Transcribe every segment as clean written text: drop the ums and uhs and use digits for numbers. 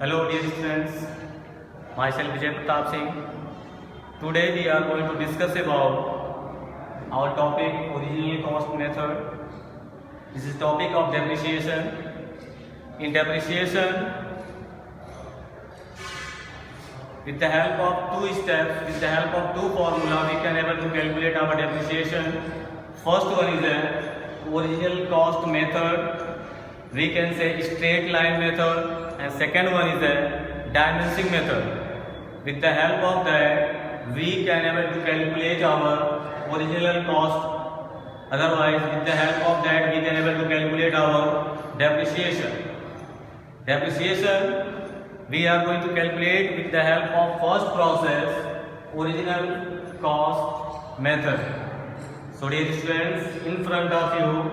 Hello dear students, myself Vijay Pratap Singh. Today we are going to discuss about our topic original cost method. This is topic of depreciation. In depreciation, with the help of two steps, with the help of two formula, we can able to calculate our depreciation. First one is the original cost method. We can say straight line method. And second one is the dimensioning method. With the help of that, we can able to calculate our original cost. Otherwise, with the help of that, we can able to calculate our depreciation. Depreciation, we are going to calculate with the help of first process, original cost method. So dear students, in front of you,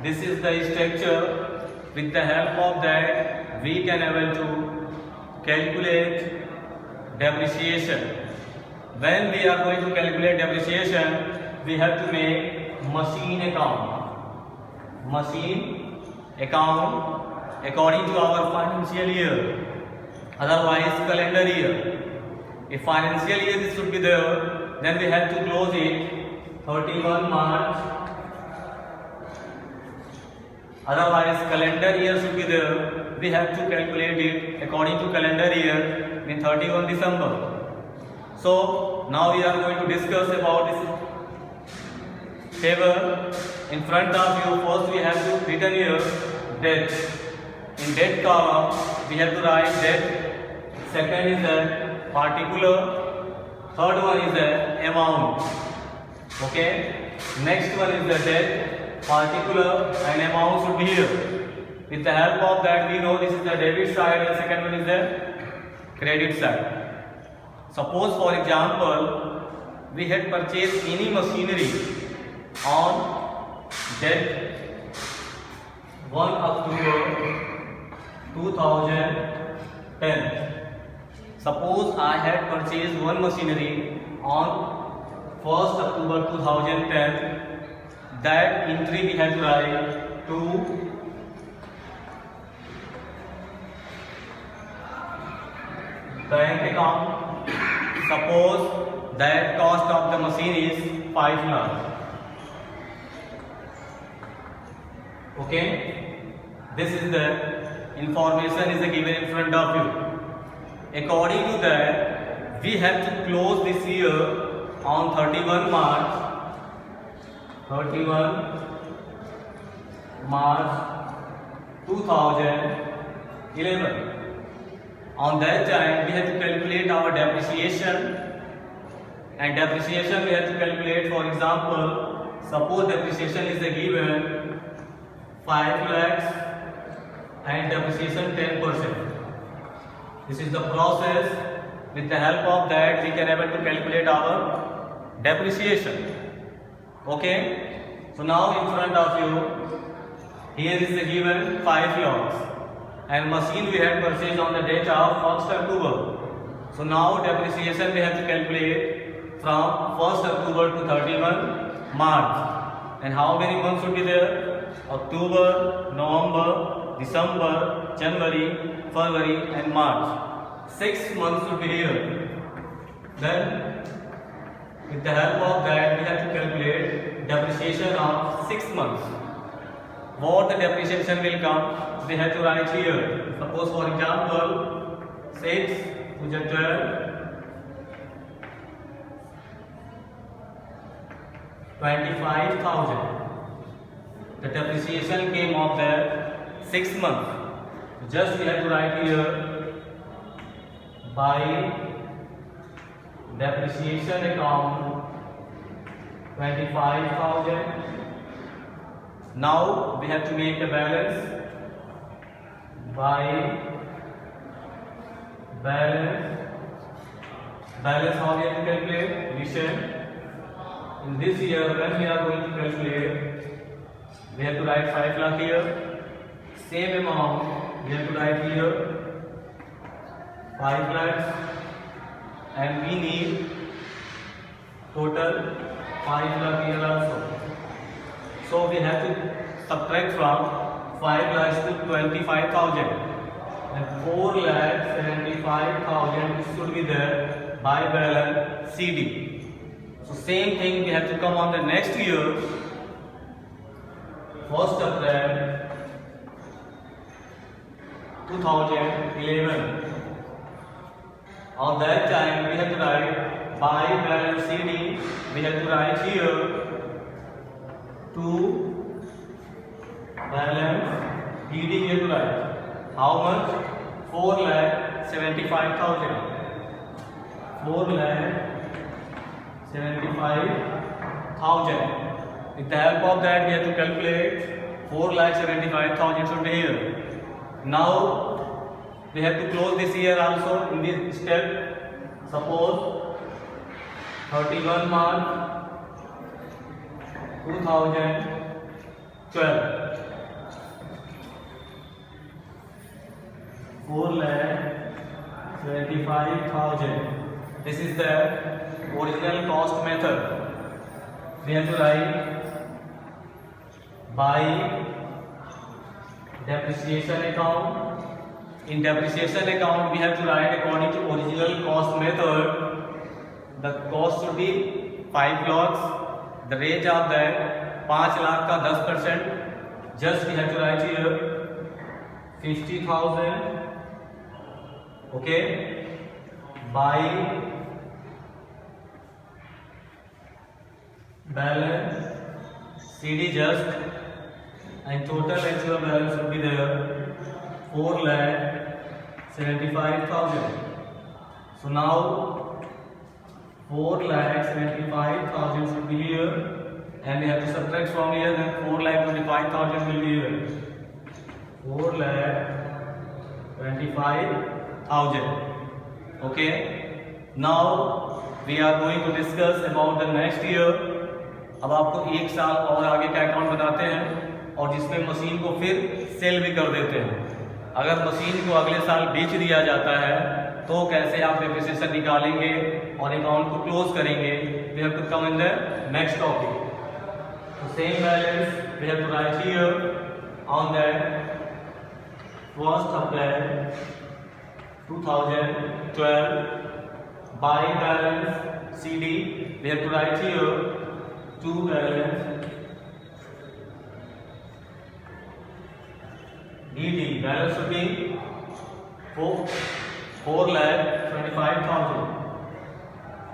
this is the structure. With the help of that, we can able to calculate depreciation. When we are going to calculate depreciation, we have to make machine account. Machine account according to our financial year. Otherwise, calendar year. If financial year this should be there, then we have to close it 31 March. Otherwise, calendar year should be there. We have to calculate it according to calendar year in 31 December. So now we are going to discuss about this table. In front of you, first we have to written here date. In date column, we have to write date. Second is the particular. Third one is the amount. Okay. Next one is the date. Particular and amount should be here. With the help of that, we know this is the debit side and second one is the credit side. Suppose for example, we had purchased any machinery on date 1 October 2010. Suppose I had purchased one machinery on 1st October 2010. That entry we have to write to bank account. Suppose that cost of the machine is 5 lakh. Okay, this is the information is given in front of you. According to that, we have to close this year on 31 March 2011. On that time, we have to calculate our depreciation. And depreciation we have to calculate, for example, suppose depreciation is given 5 lakhs and depreciation 10%. This is the process. With the help of that, we can able to calculate our depreciation. Okay, so now in front of you, here is the given 5 lakhs and machine we had purchased on the date of 1st October. So now depreciation we have to calculate from 1st October to 31 March. And how many months should be there? October, November, December, January, February and March. 6 months should be here. Then with the help of that, we have to calculate depreciation of 6 months. What the depreciation will come, we have to write here. Suppose for example, 6 to the 12, 25,000. The depreciation came of the 6 months. Just we have to write here by depreciation account 25,000. Now we have to make a balance by balance how we have to calculate addition. In this year when we are going to calculate, we have to write 5 lakh here. Same amount we have to write here 5 lakhs. And we need total 5 lakh here also. So we have to subtract from 5 lakhs to 25,000. and 4,75,000 should be there by balance CD. So same thing we have to come on the next year, 1st April 2011. On that time we have to write by balance CD. We have to write here to balance PD. We have to write how much? 4,75,000. 4,75,000. With the help of that, we have to calculate 4,75,000 should be here. Now we have to close this year also in this step. Suppose 31 March 2012. 4,75,000. This is the original cost method. We have to write by depreciation account. In depreciation account, we have to write according to original cost method. The cost should be 5 lakhs. The rate of that 5 lakh का 10%. Just we have to write here 50,000. Okay. By balance CD just, and total actual balance will be there 4,75,000. So now 4,75,000 should be here, and we have to subtract from here, then 4,25,000 will be here. 4,25,000. Okay. Now we are going to discuss about the next year. अब आपको एक साल और आगे का account बताते हैं, और जिसमें मशीन को फिर सेल भी कर देते हैं। अगर मशीन को अगले साल बेच दिया जाता है तो कैसे आप डेप्रिसिएशन निकालेंगे और अकाउंट को क्लोज करेंगे। We have to come in the next topic. Same balance we have to write here on that 1st April 2012 by balance CD. We have to write here to balance DD. Balance should be 4,25,000.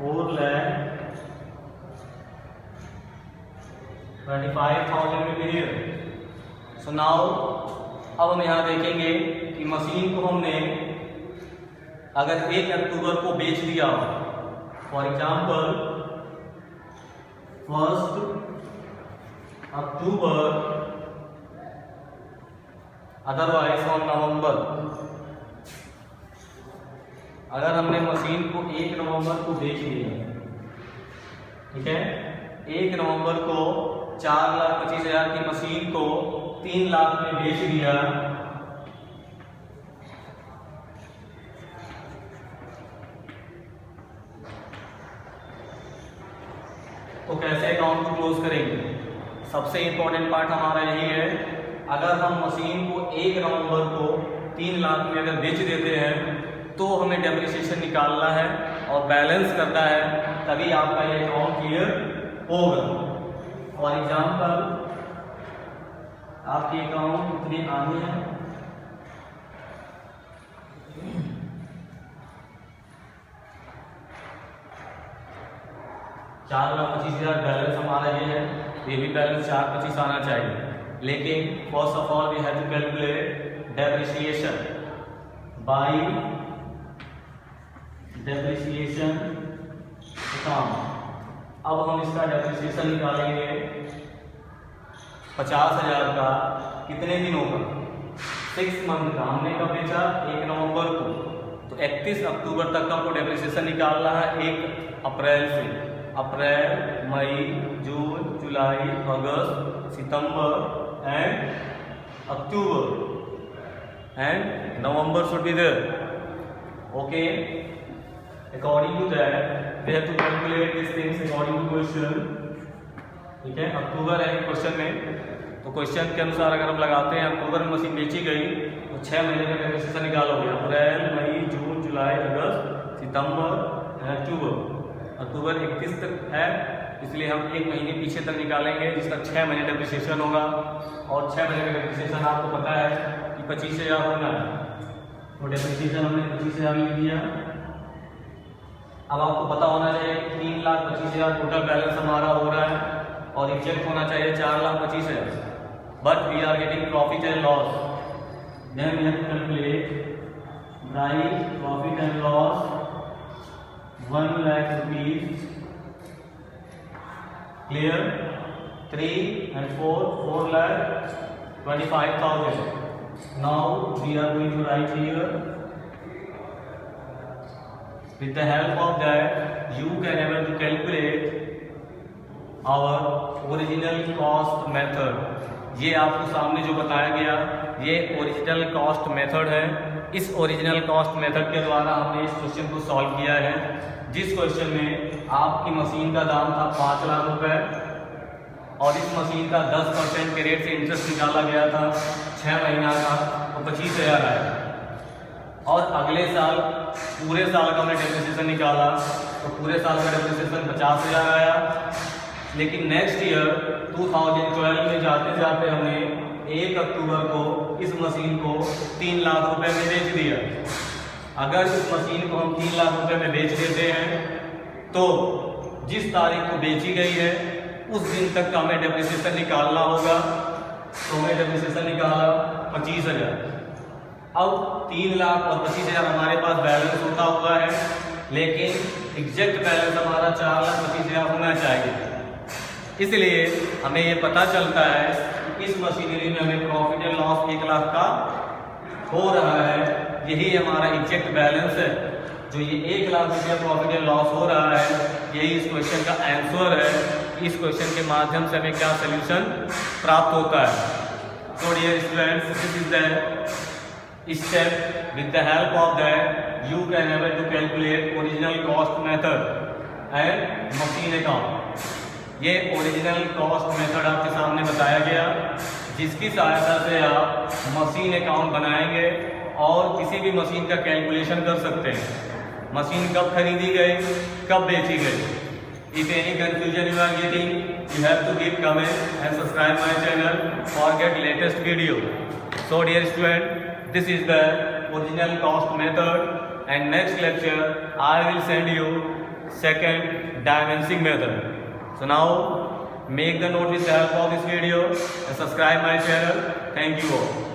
4,25,000 will be here. So now अब हम यहाँ देखेंगे कि machine को हमने अगर 1 अक्टूबर को बेच दिया, for example 1 October, otherwise on November. अगर हमने मशीन को 1 नवंबर को बेच दिया, ठीक है, 1 नवंबर को 4,25,000 की मशीन को 3 लाख में बेच दिया, तो कैसे अकाउंट को क्लोज करेंगे। सबसे इंपॉर्टेंट पार्ट हमारा यही है, अगर हम मशीन को 1 नवंबर को 3 लाख में अगर बेच देते हैं तो हमें डेप्रिसिएशन निकालना है और बैलेंस करना है, तभी आपका ये अकाउंट क्लियर होगा। फॉर एग्जाम्पल आपके अकाउंट कितने आने हैं, 4,25,000 बैलेंस हमारा ये है, ये भी बैलेंस 4,25 आना चाहिए। लेकिन first of all we have to calculate depreciation by depreciation account. अब हम इसका डेप्रिसिएशन निकालेंगे 50,000 का, कितने दिनों का, 6 मंथ का। हमने कब बेचा, 1 नवंबर को, तो 31 अक्टूबर तक का हमको डेप्रिसिएशन निकालना है। 1 अप्रैल से, April, May, June, July, August, September and October and November should be there. Okay, according to that we have to calculate this things according to question. ठीक है, अक्टूबर है क्वेश्चन में, तो क्वेश्चन के अनुसार अगर हम लगाते हैं अक्टूबर में मशीन बेची गई तो तो 6 महीने का डेप्रिसिएशन निकालोगे, अप्रैल, मई, जून, जुलाई, अगस्त, सितंबर, अक्टूबर 31 तक है, इसलिए हम 1 महीने पीछे तक निकालेंगे जिसका 6 महीने डेप्रिसिएशन होगा। और 6 महीने का डेप्रिसिएशन आपको पता है कि 25,000 होना है, तो डेप्रिसिएशन हमने 25,000 लिख दिया। अब आपको पता होना चाहिए कि 3,25,000 टोटल बैलेंस हमारा हो रहा है और इजेक्ट होना चाहिए 4,25,000, but we are getting profit and loss, then we have to calculate by profit and loss 1 lakh rupees, clear, 3 and 4 4,25,000. Now we are going to write here. With the help of that, you can able to calculate our original cost method. ये आपको सामने जो बताया गया ये original cost method है। इस original cost method के द्वारा हमने इस क्वेश्चन को सॉल्व किया है, जिस क्वेश्चन में आपकी मशीन का दाम था 5 लाख रुपए और इस मशीन का 10% के रेट से इंटरेस्ट निकाला गया था 6 महीना का, तो 25,000 आया। और अगले साल पूरे साल का हमने डेप्रिसिएशन निकाला तो पूरे साल का डेप्रिसिएशन 50,000 आया। लेकिन नेक्स्ट ईयर 2012 में जाते जाते हमने 1 अक्टूबर को इस मशीन को 3 लाख रुपए में बेच दिया। अगर इस मशीन को हम 3 लाख रुपए में बेच देते हैं तो जिस तारीख को बेची गई है उस दिन तक का हमें डेप्रिसिएशन निकालना होगा। तो हमें डेप्रिसिएशन निकाला 25,000। अब 3 लाख और 25,000 हमारे पास बैलेंस होता हुआ है, लेकिन एग्जैक्ट बैलेंस हमारा 4,25,000 होना चाहिए। इसलिए हमें ये पता चलता है कि इस मशीनरी में हमें प्रॉफिट एंड लॉस 1 लाख का हो रहा है। यही हमारा एग्जैक्ट बैलेंस है। जो ये 1 लाख रुपया प्रॉफिट एंड लॉस हो रहा है, यही इस क्वेश्चन का आंसर है। इस क्वेश्चन के माध्यम से हमें क्या सोल्यूशन प्राप्त होता है। So dear students, this is the step. With the help of that, you can able to calculate original cost method and machine account. ये ओरिजिनल कॉस्ट मेथड आपके सामने बताया गया, जिसकी सहायता से आप मशीन अकाउंट बनाएंगे और किसी भी मशीन का कैलकुलेशन कर सकते हैं। मशीन कब खरीदी गई, कब बेची गई। If any confusion you are getting, you have to give comment and subscribe my channel for get latest video. So dear student, this is the original cost method, and next lecture I will send you second dimensioning method. So now make the note with the help of this video and subscribe my channel. Thank you all.